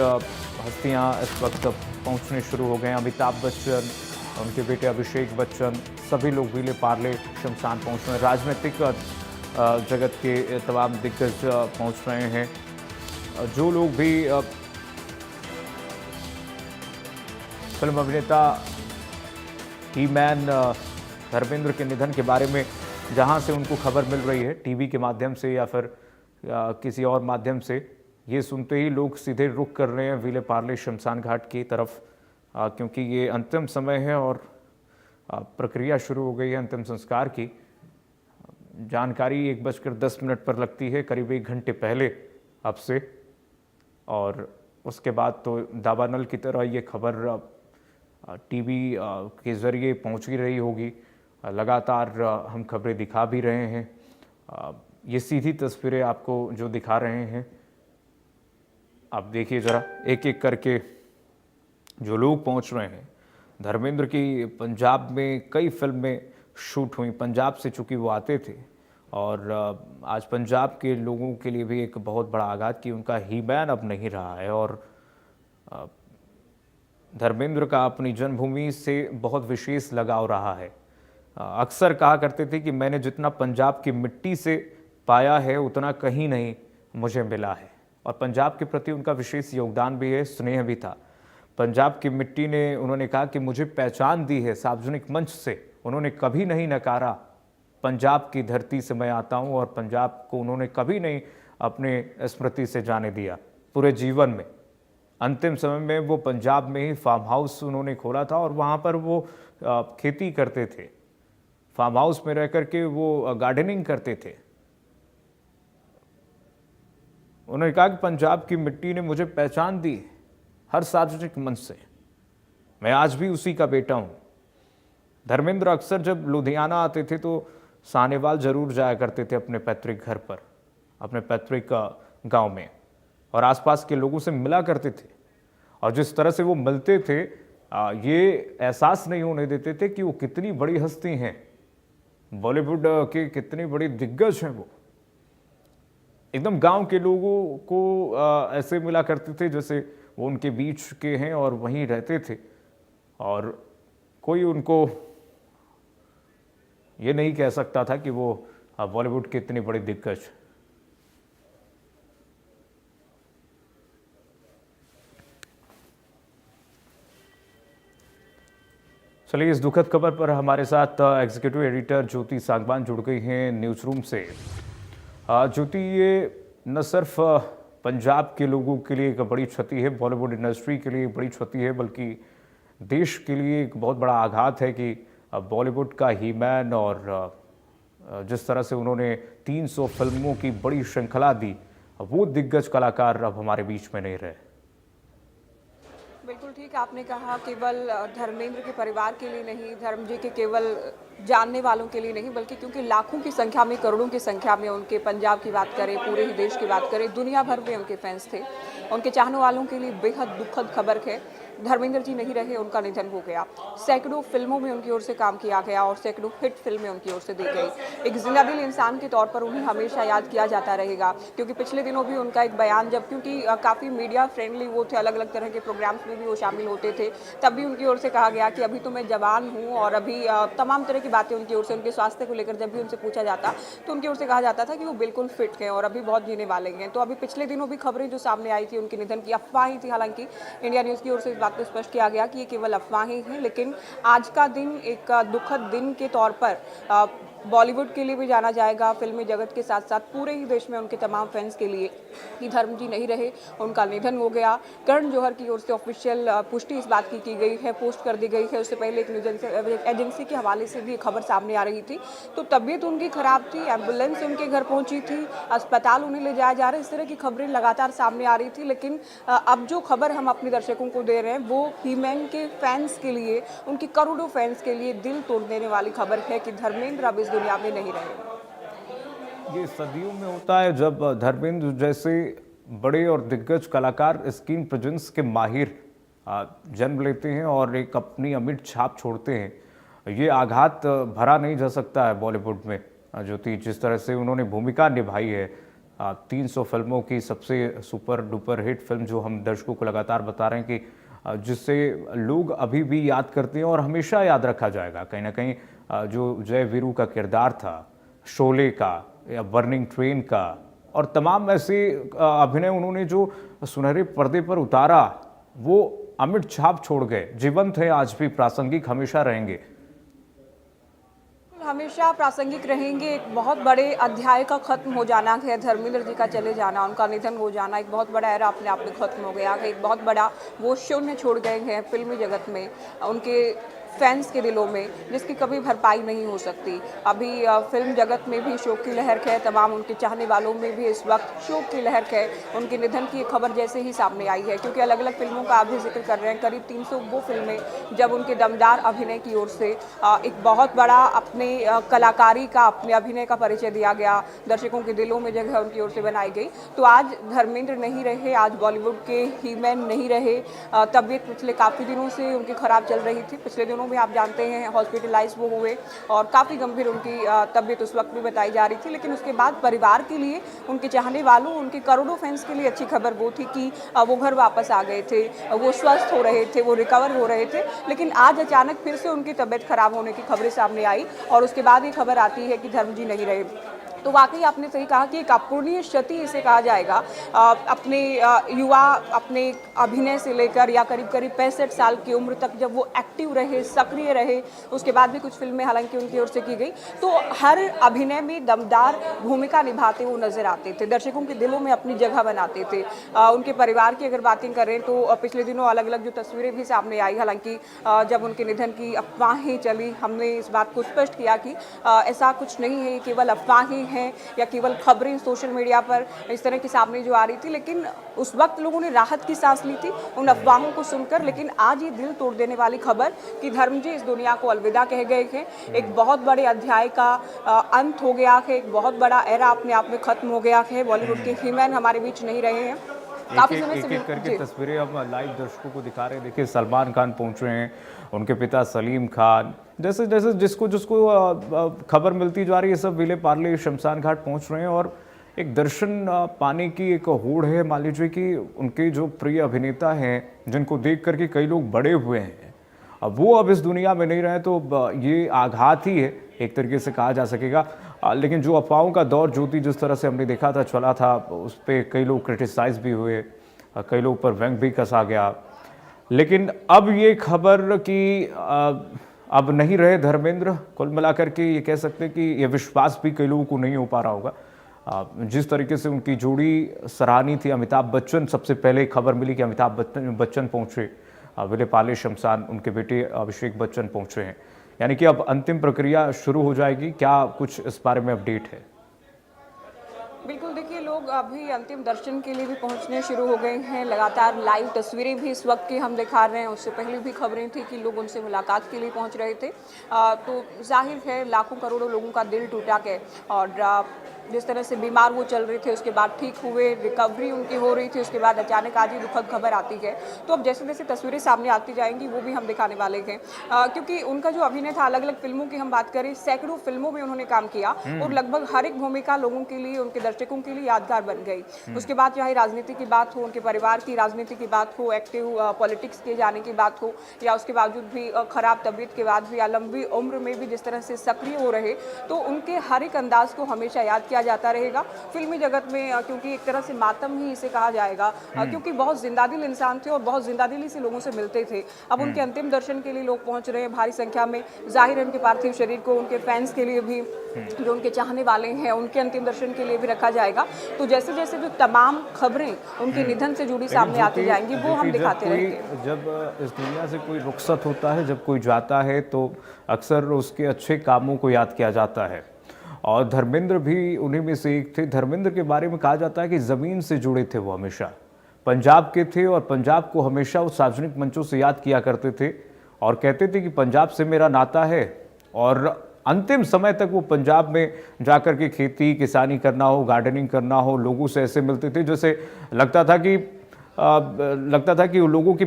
हस्तियां इस वक्त पहुंचने शुरू हो गए हैं। अमिताभ बच्चन, उनके बेटे अभिषेक बच्चन, सभी लोग विले पार्ले शमशान पहुंच रहे हैं। राजनीतिक जगत के तमाम दिग्गज पहुंच रहे हैं। जो लोग भी फिल्म अभिनेता ही मैन धर्मेंद्र के निधन के बारे में जहां से उनको खबर मिल रही है, टीवी के माध्यम से या फिर किसी और माध्यम से, ये सुनते ही लोग सीधे रुख कर रहे हैं विले पार्ले शमशान घाट की तरफ, क्योंकि ये अंतिम समय है और प्रक्रिया शुरू हो गई है अंतिम संस्कार की। जानकारी 1:10 पर लगती है, करीब 1 घंटे पहले अब से, और उसके बाद तो दावानल की तरह ये खबर टीवी के ज़रिए पहुंच ही रही होगी। लगातार हम खबरें दिखा भी रहे हैं। ये सीधी तस्वीरें आपको जो दिखा रहे हैं, आप देखिए ज़रा एक एक करके जो लोग पहुंच रहे हैं। धर्मेंद्र की पंजाब में कई फिल्में शूट हुई, पंजाब से चूँकि वो आते थे, और आज पंजाब के लोगों के लिए भी एक बहुत बड़ा आघात कि उनका ही मैन अब नहीं रहा है। और धर्मेंद्र का अपनी जन्मभूमि से बहुत विशेष लगाव रहा है। अक्सर कहा करते थे कि मैंने जितना पंजाब की मिट्टी से पाया है उतना कहीं नहीं मुझे मिला है, और पंजाब के प्रति उनका विशेष योगदान भी है, स्नेह भी था। पंजाब की मिट्टी ने, उन्होंने कहा कि मुझे पहचान दी है सार्वजनिक मंच से। उन्होंने कभी नहीं नकारा, पंजाब की धरती से मैं आता हूं, और पंजाब को उन्होंने कभी नहीं अपने स्मृति से जाने दिया पूरे जीवन में। अंतिम समय में वो पंजाब में ही फार्म हाउस उन्होंने खोला था, और वहाँ पर वो खेती करते थे। फार्म हाउस में रह करके वो गार्डनिंग करते थे। उन्होंने कहा कि पंजाब की मिट्टी ने मुझे पहचान दी हर सार्वजनिक मंच से, मैं आज भी उसी का बेटा हूं। धर्मेंद्र अक्सर जब लुधियाना आते थे तो साहनेवाल जरूर जाया करते थे अपने पैतृक घर पर, अपने पैतृक गांव में, और आसपास के लोगों से मिला करते थे। और जिस तरह से वो मिलते थे, ये एहसास नहीं होने देते थे कि वो कितनी बड़ी हस्ती हैं, बॉलीवुड के कितनी बड़ी दिग्गज हैं। वो एकदम गांव के लोगों को ऐसे मिला करते थे जैसे वो उनके बीच के हैं और वहीं रहते थे, और कोई उनको ये नहीं कह सकता था कि वो बॉलीवुड के इतनी बड़ी दिग्गज। चलिए, इस दुखद खबर पर हमारे साथ एग्जीक्यूटिव एडिटर ज्योति सांगवान जुड़ गई हैं न्यूज़ रूम से। ज्योति, ये न सिर्फ पंजाब के लोगों के लिए एक बड़ी क्षति है, बॉलीवुड इंडस्ट्री के लिए एक बड़ी क्षति है, बल्कि देश के लिए एक बहुत बड़ा आघात है कि बॉलीवुड का ही मैन, और जिस तरह से उन्होंने 300 फिल्मों की बड़ी श्रृंखला दी, वो दिग्गज कलाकार अब हमारे बीच में नहीं रहे। बिल्कुल ठीक आपने कहा, केवल धर्मेंद्र के परिवार के लिए नहीं, धर्म जी के केवल जानने वालों के लिए नहीं, बल्कि क्योंकि लाखों की संख्या में, करोड़ों की संख्या में उनके पंजाब की बात करें, पूरे ही देश की बात करें, दुनिया भर में उनके फैंस थे। उनके चाहने वालों के लिए बेहद दुखद खबर है, धर्मेंद्र जी नहीं रहे, उनका निधन हो गया। सैकड़ों फिल्मों में उनकी ओर से काम किया गया और सैकड़ों हिट फिल्में उनकी ओर से दी गई। एक जिंदादिल इंसान के तौर पर उन्हें हमेशा याद किया जाता रहेगा, क्योंकि पिछले दिनों भी उनका एक बयान, जब क्योंकि काफ़ी मीडिया फ्रेंडली वो थे, अलग अलग तरह के प्रोग्राम्स में भी वो शामिल होते थे, तब भी उनकी ओर से कहा गया कि अभी तो मैं जवान हूँ, और अभी तमाम तरह की बातें उनकी ओर से, उनके स्वास्थ्य को लेकर जब भी उनसे पूछा जाता तो उनकी ओर से कहा जाता था कि वो बिल्कुल फिट हैं और अभी बहुत जीने वाले हैं। तो अभी पिछले दिनों भी खबरें जो सामने आई थी उनके निधन की, अफवाह ही थी, हालांकि इंडिया न्यूज़ की ओर से इस बात को स्पष्ट किया गया कि ये केवल अफवाहें हैं, लेकिन आज का दिन एक दुखद दिन के तौर पर बॉलीवुड के लिए भी जाना जाएगा, फिल्मी जगत के साथ साथ पूरे ही देश में उनके तमाम फैंस के लिए, कि धर्म जी नहीं रहे, उनका निधन हो गया। करण जौहर की ओर से ऑफिशियल पुष्टि इस बात की गई है, पोस्ट कर दी गई है। उससे पहले एक न्यूज एजेंसी के हवाले से भी खबर सामने आ रही थी। तो तबीयत उनकी खराब थी, एम्बुलेंस उनके घर पहुंची थी, अस्पताल उन्हें ले जाया जा रहा है, इस तरह की खबरें लगातार सामने आ रही थी। लेकिन अब जो खबर हम अपने दर्शकों को दे रहे हैं वो हीमैन के फैंस के लिए, उनके करोड़ों फैंस के लिए दिल तोड़ देने वाली खबर है कि धर्मेंद्र अब इस दुनिया में नहीं रहे। ये सदियों में होता है जब धर्मेंद्र जैसे बड़े और दिग्गज कलाकार, स्क्रीन प्रेजेंस के माहिर जन्म लेते हैं और एक अपनी अमिट छाप छोड़ते हैं। ये आघात भरा नहीं जा सकता है बॉलीवुड में। ज्योति, जिस तरह से उन्होंने भूमिका निभाई है 300 फिल्मों की सबसे सुपर डुपर हिट फिल्म जो हम दर्शकों को लगातार बता रहे हैं कि जिससे लोग अभी भी याद करते हैं और हमेशा याद रखा जाएगा। कहीं ना कहीं जो जय वीरू का किरदार था, शोले का या बर्निंग ट्रेन का और तमाम ऐसे अभिनय उन्होंने जो सुनहरे पर्दे पर उतारा, वो अमिट छाप छोड़ गए, जीवंत है, आज भी प्रासंगिक हमेशा रहेंगे। हमेशा प्रासंगिक रहेंगे। एक बहुत बड़े अध्याय का खत्म हो जाना है, धर्मेंद्र जी का चले जाना, उनका निधन हो जाना, एक बहुत बड़ा एरा अपने आप में खत्म हो गया है। एक बहुत बड़ा वो शून्य छोड़ गए हैं फिल्मी जगत में, उनके फैंस के दिलों में, जिसकी कभी भरपाई नहीं हो सकती। अभी फिल्म जगत में भी शोक की लहर है, तमाम उनके चाहने वालों में भी इस वक्त शोक की लहर है। उनके निधन की खबर जैसे ही सामने आई है, क्योंकि अलग अलग फिल्मों का आप भी जिक्र कर रहे हैं, करीब 300 वो फिल्में जब उनके दमदार अभिनय की ओर से एक बहुत बड़ा अपने कलाकारी का, अपने अभिनय का परिचय दिया गया, दर्शकों के दिलों में जगह उनकी ओर से बनाई गई। तो आज धर्मेंद्र नहीं रहे, आज बॉलीवुड के हीमैन नहीं रहे। तबीयत पिछले काफ़ी दिनों से उनकी खराब चल रही थी। पिछले दिनों में आप जानते हैं हॉस्पिटलाइज वो हुए और काफ़ी गंभीर उनकी तबीयत उस वक्त भी बताई जा रही थी। लेकिन उसके बाद परिवार के लिए, उनके चाहने वालों, उनके करोड़ों फैंस के लिए अच्छी खबर वो थी कि वो घर वापस आ गए थे, वो स्वस्थ हो रहे थे, वो रिकवर हो रहे थे। लेकिन आज अचानक फिर से उनकी तबीयत खराब होने की खबरें सामने आई और उसके बाद ये खबर आती है कि धर्म जी नहीं रहे। तो वाकई आपने सही कहा कि एक अपूर्णीय क्षति इसे कहा जाएगा। अपने युवा, अपने अभिनय से लेकर या करीब करीब 65 साल की उम्र तक जब वो एक्टिव रहे, सक्रिय रहे, उसके बाद भी कुछ फिल्में हालांकि उनकी ओर से की गई, तो हर अभिनय में दमदार भूमिका निभाते हुए नजर आते थे, दर्शकों के दिलों में अपनी जगह बनाते थे। उनके परिवार की अगर बातें करें तो पिछले दिनों अलग अलग जो तस्वीरें भी सामने आई, हालांकि जब उनके निधन की अफवाहें चली, हमने इस बात को स्पष्ट किया कि ऐसा कुछ नहीं है, केवल अफवाहें हैं या केवल खबरें सोशल मीडिया पर इस तरह की सामने जो आ रही थी। लेकिन उस वक्त लोगों ने राहत की सांस ली थी उन अफवाहों को सुनकर। लेकिन आज ये दिल तोड़ देने वाली खबर कि धर्म जी इस दुनिया को अलविदा कह गए हैं, एक बहुत बड़े अध्याय का अंत हो गया है, एक बहुत बड़ा एरा अपने आप में खत्म हो गया है। बॉलीवुड के हीमैन हमारे बीच नहीं रहे हैं। काफी समय से एक करके तस्वीरें हम लाइव दर्शकों को दिखा रहे हैं। देखिए, सलमान खान पहुंच रहे हैं, उनके पिता सलीम खान, जैसे जैसे जिसको जिसको खबर मिलती जा रही है, सब विले पार्ले शमशान घाट पहुंच रहे हैं और एक दर्शन पाने की एक होड़ है। मान लीजिए कि उनके जो प्रिय अभिनेता हैं, जिनको देख करके कई लोग बड़े हुए हैं, अब वो अब इस दुनिया में नहीं रहे, तो ये आघात ही है एक तरीके से कहा जा सकेगा। लेकिन जो अफवाहों का दौर ज्योति जिस तरह से हमने देखा था, चला था, उस पर कई लोग क्रिटिसाइज भी हुए, कई लोग पर व्यंग भी कसा गया। लेकिन अब ये खबर कि अब नहीं रहे धर्मेंद्र, कुल मिलाकर के ये कह सकते हैं कि ये विश्वास भी कई लोगों को नहीं हो पा रहा होगा। जिस तरीके से उनकी जोड़ी सराहनीय थी, अमिताभ बच्चन, सबसे पहले खबर मिली कि अमिताभ बच्चन पहुँचे विले पार्ले शमशान, उनके बेटे अभिषेक बच्चन पहुँचे हैं, यानी कि अब अंतिम प्रक्रिया शुरू हो जाएगी। क्या कुछ इस बारे में अपडेट है? बिल्कुल, देखिए लोग अभी अंतिम दर्शन के लिए भी पहुंचने शुरू हो गए हैं। लगातार लाइव तस्वीरें भी इस वक्त की हम दिखा रहे हैं, उससे पहले भी खबरें थी कि लोग उनसे मुलाकात के लिए पहुंच रहे थे। तो जाहिर है लाखों करोड़ों लोगों का दिल टूटा है और जिस तरह से बीमार वो चल रहे थे, उसके बाद ठीक हुए, रिकवरी उनकी हो रही थी, उसके बाद अचानक आज ही दुखद खबर आती है। तो अब जैसे जैसे तस्वीरें सामने आती जाएंगी वो भी हम दिखाने वाले हैं, क्योंकि उनका जो अभिनय था, अलग अलग फिल्मों की हम बात करें, सैकड़ों फिल्मों में उन्होंने काम किया और लगभग हर एक भूमिका लोगों के लिए, उनके दर्शकों के लिए यादगार बन गई। उसके बाद चाहे राजनीति की बात हो, उनके परिवार की राजनीति की बात हो, एक्टिव पॉलिटिक्स के जाने की बात हो, या उसके बावजूद भी खराब तबीयत के बाद भी, लंबी उम्र में भी जिस तरह से सक्रिय हो रहे, तो उनके हर एक अंदाज को हमेशा याद किया जाता रहेगा फिल्मी जगत में। क्योंकि एक तरह से मातम ही इसे कहा जाएगा, क्योंकि बहुत जिंदादिल इंसान थे और बहुत जिंदादिली से लोगों से मिलते थे। अब उनके अंतिम दर्शन के लिए लोग पहुंच रहे हैं भारी संख्या में। जाहिर है उनके पार्थिव शरीर को उनके फैंस के लिए भी, जो उनके चाहने वाले हैं, उनके अंतिम दर्शन के लिए भी रखा जाएगा। तो जैसे जैसे जो तमाम खबरें उनके निधन से जुड़ी सामने आती जाएंगी वो हम दिखाते रहेंगे। जब इस दुनिया से कोई रुखसत होता है, जब कोई जाता है, तो अक्सर उसके अच्छे कामों को याद किया जाता है और धर्मेंद्र भी उन्हीं में से एक थे। धर्मेंद्र के बारे में कहा जाता है कि ज़मीन से जुड़े थे वो, हमेशा पंजाब के थे और पंजाब को हमेशा वो सार्वजनिक मंचों से याद किया करते थे और कहते थे कि पंजाब से मेरा नाता है। और अंतिम समय तक वो पंजाब में जाकर के खेती किसानी करना हो, गार्डनिंग करना हो, लोगों से ऐसे मिलते थे जैसे लगता था कि वो लोगों के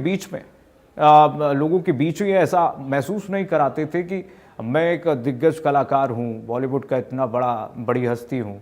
बीच ही ऐसा महसूस नहीं कराते थे कि मैं एक दिग्गज कलाकार हूँ, बॉलीवुड का इतना बड़ी हस्ती हूँ।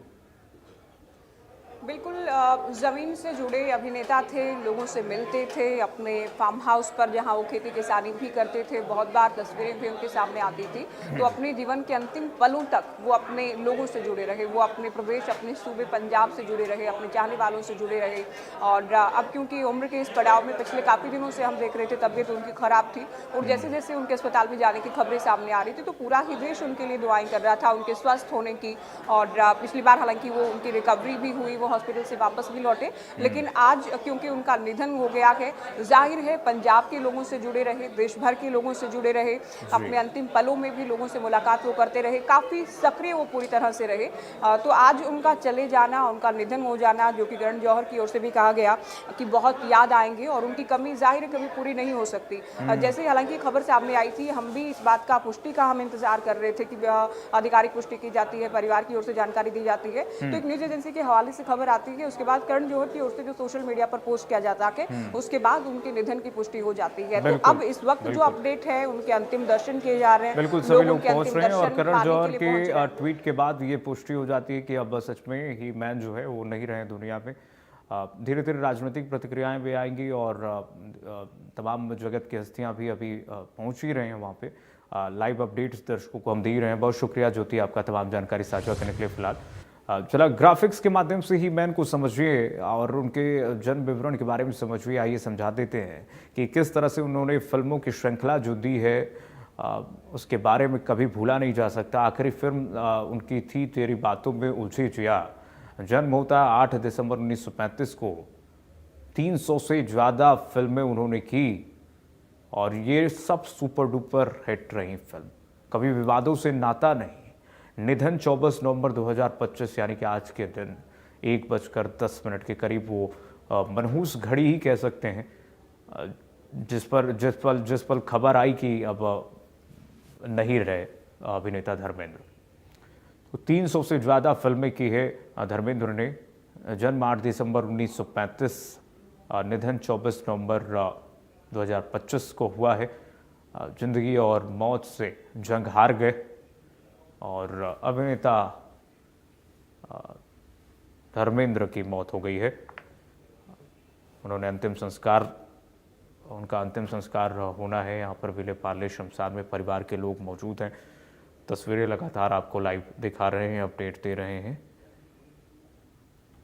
बिल्कुल ज़मीन से जुड़े अभिनेता थे, लोगों से मिलते थे, अपने फार्म हाउस पर जहाँ वो खेती किसानी भी करते थे, बहुत बार तस्वीरें भी उनके सामने आती थी। तो अपने जीवन के अंतिम पलों तक वो अपने लोगों से जुड़े रहे, वो अपने प्रदेश, अपने सूबे पंजाब से जुड़े रहे, अपने चाहने वालों से जुड़े रहे। और अब क्योंकि उम्र के इस पड़ाव में पिछले काफ़ी दिनों से हम देख रहे थे तबीयत उनकी खराब थी, और जैसे-जैसे उनके अस्पताल में जाने की खबरें सामने आ रही थी, तो पूरा ही देश उनके लिए दुआएँ कर रहा था, उनके स्वस्थ होने की। और पिछली बार हालाँकि वो उनकी रिकवरी भी हुई, वो हॉस्पिटल से वापस भी लौटे, लेकिन आज क्योंकि उनका निधन हो गया है, जाहिर है पंजाब के लोगों से जुड़े रहे, देश भर के लोगों से जुड़े रहे, जी। अपने अंतिम पलों में भी लोगों से मुलाकात वो करते रहे, काफ़ी सक्रिय वो पूरी तरह से रहे। तो आज उनका चले जाना, उनका निधन हो जाना, जो कि करण जौहर की ओर से भी कहा गया कि बहुत याद आएंगे, और उनकी कमी जाहिर है कभी पूरी नहीं हो सकती। जैसे हालांकि खबर सामने आई थी, हम भी इस बात का पुष्टि का हम इंतजार कर रहे थे कि आधिकारिक पुष्टि की जाती है, परिवार की ओर से जानकारी दी जाती है। तो एक न्यूज एजेंसी के हवाले से खबर आती है, उसके बाद करण जौहर की ओर से जो सोशल मीडिया पर पोस्ट किया जाता है, उसके बाद उनके निधन की पुष्टि हो जाती है। तो बिल्कुल, अब इस वक्त जो बिल्कुल। अपडेट है, उनके अंतिम दर्शन किए जा रहे बिल्कुल, हैं, सभी लोग लोग उनके पहुंच अंतिम रहे हैं और दर्शन करण पाने जौहर के लिए के पहुंच रहे हैं। ट्वीट के बाद ये पुष्टि हो जाती है कि अब सच में ही मैन जो है वो नहीं रहे दुनिया में। धीरे धीरे राजनीतिक प्रतिक्रियाएं भी आएंगी और तमाम जगत की हस्तियां भी अभी पहुंच ही रहे हैं वहाँ पे। लाइव अपडेट्स दर्शकों को हम दे ही रहे हैं। बहुत शुक्रिया ज्योति, आपका तमाम जानकारी साझा करने के लिए। फिलहाल चला ग्राफिक्स के माध्यम से ही मैन को समझिए और उनके जन्म विवरण के बारे में समझिए। आइए समझा देते हैं कि किस तरह से उन्होंने फिल्मों की श्रृंखला जो दी है उसके बारे में कभी भूला नहीं जा सकता। आखिरी फिल्म उनकी थी तेरी बातों में उलझी जिया। जन्म होता 8 दिसंबर 1935 को। 300 से ज़्यादा फिल्में उन्होंने की और ये सब सुपर डुपर हिट रही फिल्म, कभी विवादों से नाता नहीं। निधन 24 नवंबर 2025 यानी कि आज के दिन 1:10 के करीब वो मनहूस घड़ी ही कह सकते हैं, जिस पल खबर आई कि अब नहीं रहे अभिनेता धर्मेंद्र। तो 300 से ज़्यादा फिल्में की है धर्मेंद्र ने। जन्म 8 दिसंबर 1935, निधन 24 नवंबर 2025 को हुआ है। जिंदगी और मौत से जंग हार गए और अभिनेता धर्मेंद्र की मौत हो गई है। उनका अंतिम संस्कार होना है। यहाँ पर विले पार्ले शमशान में परिवार के लोग मौजूद हैं। तस्वीरें लगातार आपको लाइव दिखा रहे हैं, अपडेट दे रहे हैं।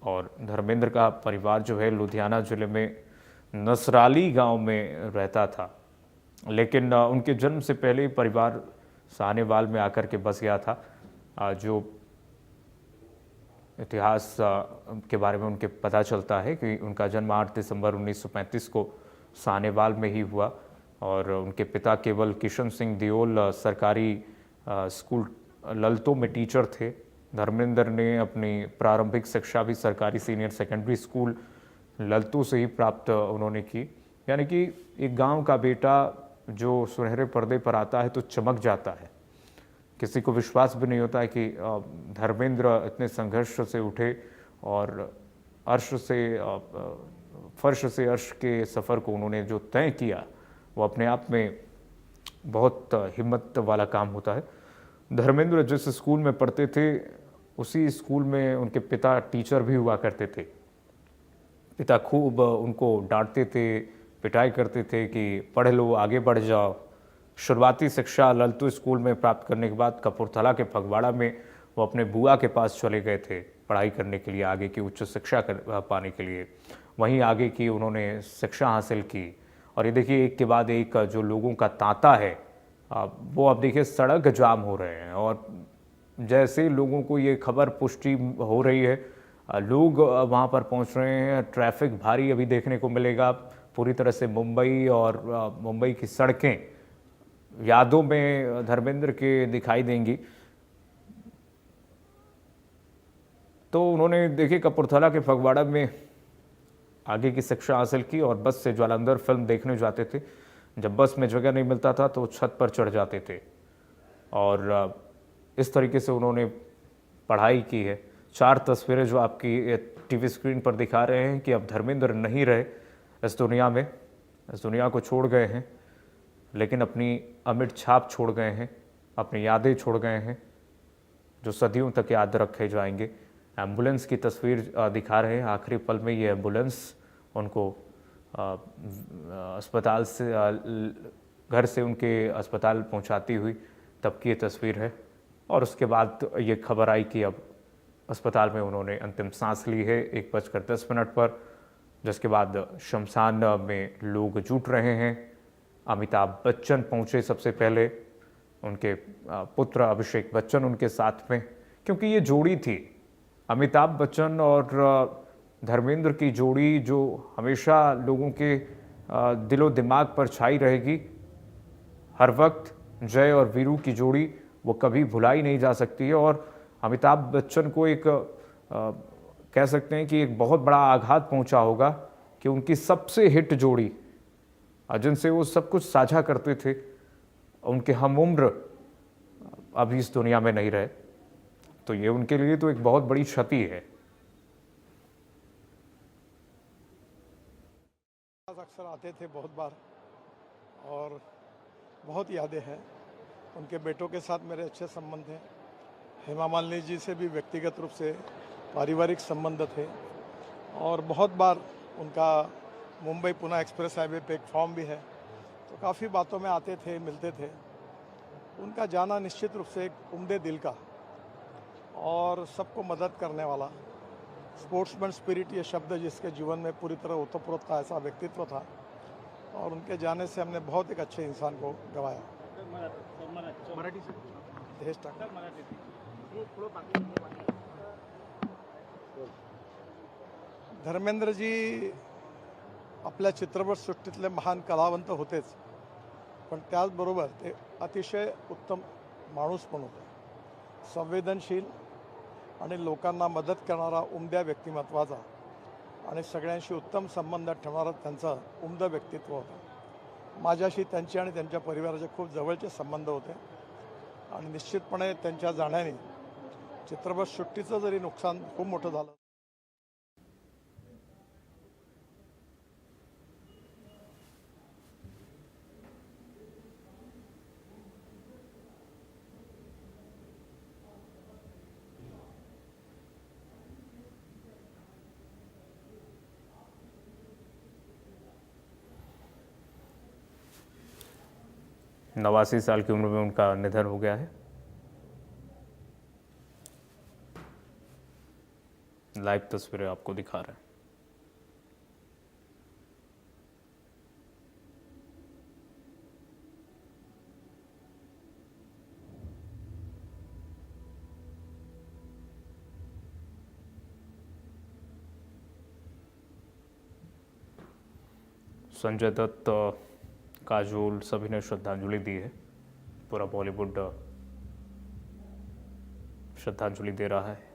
और धर्मेंद्र का परिवार जो है लुधियाना जिले में नसराली गांव में रहता था, लेकिन उनके जन्म से पहले ही परिवार साहनेवाल में आकर के बस गया था। जो इतिहास के बारे में उनके पता चलता है कि उनका जन्म 8 दिसंबर 1935 को साहनेवाल में ही हुआ और उनके पिता केवल किशन सिंह दियोल सरकारी स्कूल ललतों में टीचर थे। धर्मेंद्र ने अपनी प्रारंभिक शिक्षा भी सरकारी सीनियर सेकेंडरी स्कूल ललतों से ही प्राप्त उन्होंने की। यानी कि एक गांव का बेटा जो सुनहरे पर्दे पर आता है तो चमक जाता है। किसी को विश्वास भी नहीं होता है कि धर्मेंद्र इतने संघर्ष से उठे और फर्श से अर्श के सफ़र को उन्होंने जो तय किया वो अपने आप में बहुत हिम्मत वाला काम होता है। धर्मेंद्र जिस स्कूल में पढ़ते थे उसी स्कूल में उनके पिता टीचर भी हुआ करते थे। पिता खूब उनको डांटते थे, पिटाई करते थे कि पढ़ लो, आगे बढ़ जाओ। शुरुआती शिक्षा ललतू स्कूल में प्राप्त करने के बाद कपूरथला के फगवाड़ा में वो अपने बुआ के पास चले गए थे पढ़ाई करने के लिए, आगे की उच्च शिक्षा पाने के लिए। वहीं आगे की उन्होंने शिक्षा हासिल की। और ये देखिए एक के बाद एक जो लोगों का तांता है वो अब देखिए सड़क जाम हो रहे हैं। और जैसे लोगों को ये खबर पुष्टि हो रही है, लोग वहाँ पर पहुँच रहे हैं। ट्रैफिक भारी अभी देखने को मिलेगा पूरी तरह से। मुंबई और मुंबई की सड़कें यादों में धर्मेंद्र के दिखाई देंगी। तो उन्होंने देखिए कपूरथला के फगवाड़ा में आगे की शिक्षा हासिल की और बस से ज्वालांधर फिल्म देखने जाते थे। जब बस में जगह नहीं मिलता था तो छत पर चढ़ जाते थे और इस तरीके से उन्होंने पढ़ाई की है। 4 तस्वीरें जो आपकी टीवी स्क्रीन पर दिखा रहे हैं कि अब धर्मेंद्र नहीं रहे इस दुनिया में, इस दुनिया को छोड़ गए हैं, लेकिन अपनी अमिट छाप छोड़ गए हैं, अपनी यादें छोड़ गए हैं जो सदियों तक याद रखे जाएंगे। एम्बुलेंस की तस्वीर दिखा रहे हैं। आखिरी पल में ये एम्बुलेंस उनको अस्पताल से घर से उनके अस्पताल पहुंचाती हुई तब की ये तस्वीर है। और उसके बाद ये खबर आई कि अब अस्पताल में उन्होंने अंतिम सांस ली है 1:10 पर, जिसके बाद शमशान में लोग जुट रहे हैं। अमिताभ बच्चन पहुंचे सबसे पहले, उनके पुत्र अभिषेक बच्चन उनके साथ में, क्योंकि ये जोड़ी थी अमिताभ बच्चन और धर्मेंद्र की जोड़ी, जो हमेशा लोगों के दिलो दिमाग पर छाई रहेगी हर वक्त। जय और वीरू की जोड़ी वो कभी भुलाई नहीं जा सकती है। और अमिताभ बच्चन को एक कह सकते हैं कि एक बहुत बड़ा आघात पहुंचा होगा कि उनकी सबसे हिट जोड़ी, जिनसे वो सब कुछ साझा करते थे, उनके हम उम्र अभी इस दुनिया में नहीं रहे। तो ये उनके लिए तो एक बहुत बड़ी क्षति है। अक्सर आते थे बहुत बार और बहुत यादें हैं। उनके बेटों के साथ मेरे अच्छे संबंध हैं। हेमा मालिनी जी से भी व्यक्तिगत रूप से पारिवारिक संबंध थे और बहुत बार उनका मुंबई पुणे एक्सप्रेस हाईवे पे एक फॉर्म भी है, तो काफ़ी बातों में आते थे, मिलते थे। उनका जाना निश्चित रूप से एक उम्दे दिल का और सबको मदद करने वाला, स्पोर्ट्समैन स्पिरिट ये शब्द जिसके जीवन में पूरी तरह ओतप्रोत था, ऐसा व्यक्तित्व था। और उनके जाने से हमने बहुत एक अच्छे इंसान को गंवाया। देश धर्मेंद्र जी आपल्या चित्रपट सृष्टीतले महान कलावंत होतेच, पण त्याचबरोबर ते अतिशय उत्तम माणूस पण होते, संवेदनशील आणि लोकांना मदत करणारा उमद्या व्यक्तिमत्वाचा आणि सगळ्यांशी उत्तम संबंध ठेवणारा त्यांचं उमदं व्यक्तित्व होतं। माझ्याशी त्यांचे आणि त्यांच्या परिवाराचे खूप जवळचे संबंध होते आणि निश्चितपणे त्यांच्या जाण्याने चित्रपट सृष्टीचं जरी नुकसान खूप मोठं झालं, नवासी साल की उम्र में उनका निधन हो गया है। लाइव तस्वीरें आपको दिखा रहे हैं। संजय दत्त, काजोल, सभी ने श्रद्धांजलि दी है। पूरा बॉलीवुड श्रद्धांजलि दे रहा है।